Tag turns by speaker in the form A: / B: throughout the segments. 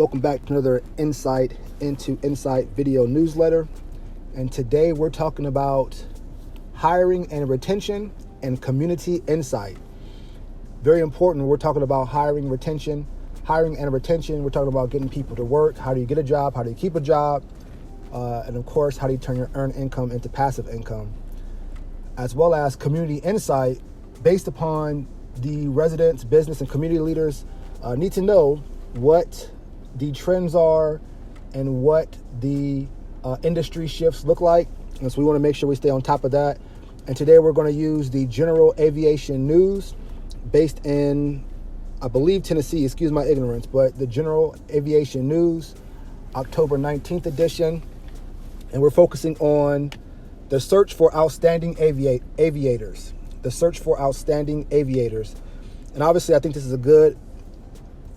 A: Welcome back to another Insight into Insight video newsletter. And today we're talking about hiring and retention and community insight. Very important. We're talking about hiring and retention. We're talking about getting people to work. How do you get a job? How do you keep a job? And of course, how do you turn your earned income into passive income? As well as community insight based upon the residents, business, and community leaders need to know what the trends are and what the industry shifts look like. And so we want to make sure we stay on top of that. And today we're going to use the General Aviation News based in, I believe, Tennessee. Excuse my ignorance, but the General Aviation News, October 19th edition. And we're focusing on the search for outstanding aviators. The search for outstanding aviators. And obviously, I think this is a good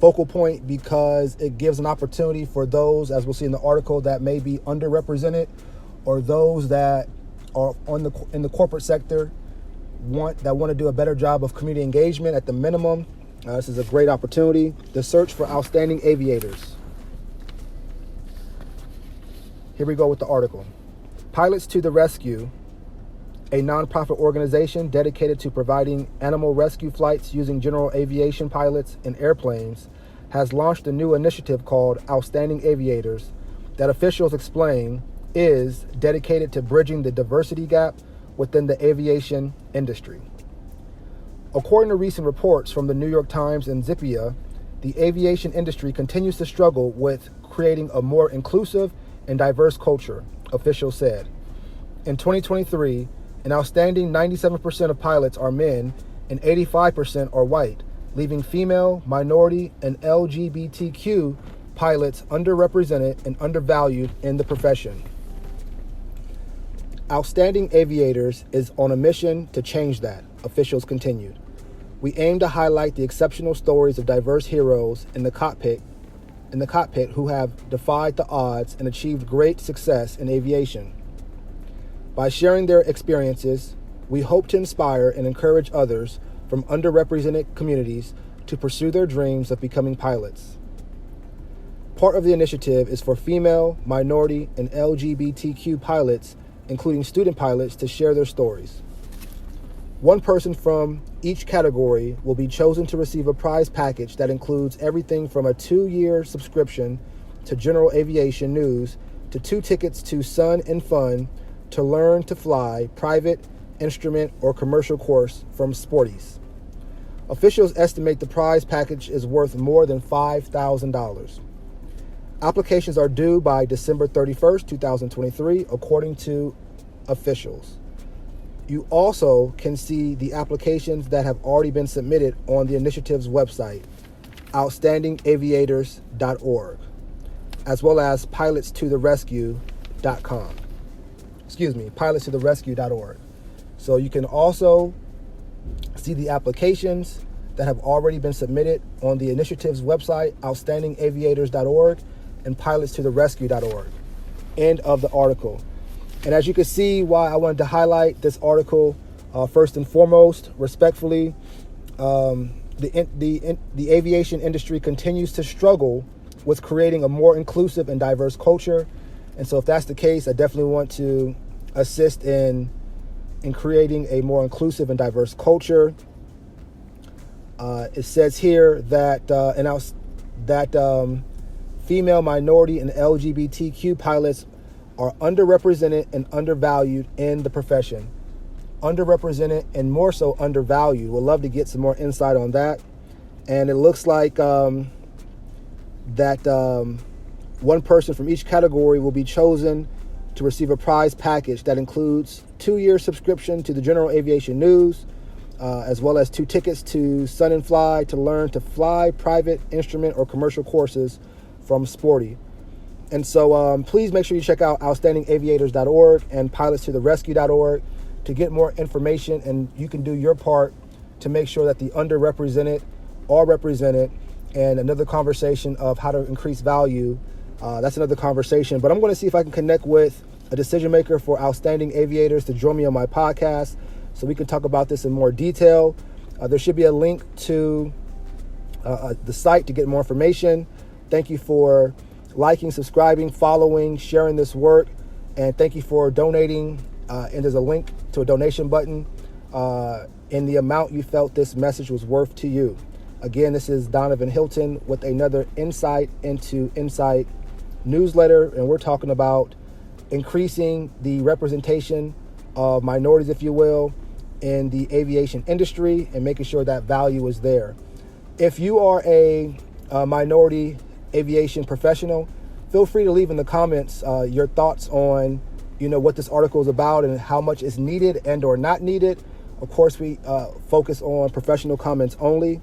A: focal point because it gives an opportunity for those, as we'll see in the article, that may be underrepresented, or those that are in the corporate sector want to do a better job of community engagement at the minimum. This is a great opportunity. The search for outstanding aviators. Here we go with the article. Pilots to the Rescue, a nonprofit organization dedicated to providing animal rescue flights using general aviation pilots and airplanes, has launched a new initiative called Outstanding Aviators that officials explain is dedicated to bridging the diversity gap within the aviation industry. According to recent reports from the New York Times and Zippia, the aviation industry continues to struggle with creating a more inclusive and diverse culture, officials said. In 2023, an outstanding 97% of pilots are men and 85% are white, leaving female, minority, and LGBTQ pilots underrepresented and undervalued in the profession. Outstanding Aviators is on a mission to change that, officials continued. We aim to highlight the exceptional stories of diverse heroes in the cockpit who have defied the odds and achieved great success in aviation. By sharing their experiences, we hope to inspire and encourage others from underrepresented communities to pursue their dreams of becoming pilots. Part of the initiative is for female, minority, and LGBTQ pilots, including student pilots, to share their stories. One person from each category will be chosen to receive a prize package that includes everything from a 2-year subscription to General Aviation News to 2 tickets to Sun and Fun to learn to fly private, instrument, or commercial course from Sporties. Officials estimate the prize package is worth more than $5,000. Applications are due by December 31st, 2023, according to officials. You also can see the applications that have already been submitted on the initiative's website, outstandingaviators.org, as well as pilotstotherescue.com. pilotstotherescue.org. So you can also see the applications that have already been submitted on the initiative's website, outstandingaviators.org, and pilotstotherescue.org. End of the article. And as you can see, why I wanted to highlight this article, first and foremost, respectfully, the aviation industry continues to struggle with creating a more inclusive and diverse culture. And so if that's the case, I definitely want to assist in creating a more inclusive and diverse culture. It says here that female, minority, and LGBTQ pilots are underrepresented and undervalued in the profession. Underrepresented and more so undervalued. We'd love to get some more insight on that. And it looks like one person from each category will be chosen to receive a prize package that includes 2-year subscription to the General Aviation News, as well as 2 tickets to Sun and Fly to learn to fly private, instrument, or commercial courses from Sporty. And so please make sure you check out outstandingaviators.org and pilotstotherescue.org to get more information, and you can do your part to make sure that the underrepresented are represented. And another conversation of how to increase value, that's another conversation. But I'm going to see if I can connect with a decision maker for Outstanding Aviators to join me on my podcast so we can talk about this in more detail. There should be a link to the site to get more information. Thank you for liking, subscribing, following, sharing this work, and thank you for donating. And there's a link to a donation button in the amount you felt this message was worth to you. Again, this is Danavan Hylton with another Insight into Insight newsletter, and we're talking about increasing the representation of minorities, if you will, in the aviation industry and making sure that value is there. If you are a minority aviation professional, feel free to leave in the comments your thoughts on what this article is about and how much is needed and or not needed. Of course, we focus on professional comments only,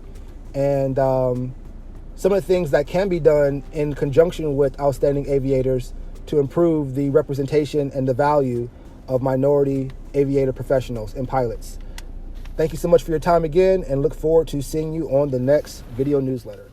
A: and some of the things that can be done in conjunction with outstanding aviators to improve the representation and the value of minority aviator professionals and pilots. Thank you so much for your time again, and look forward to seeing you on the next video newsletter.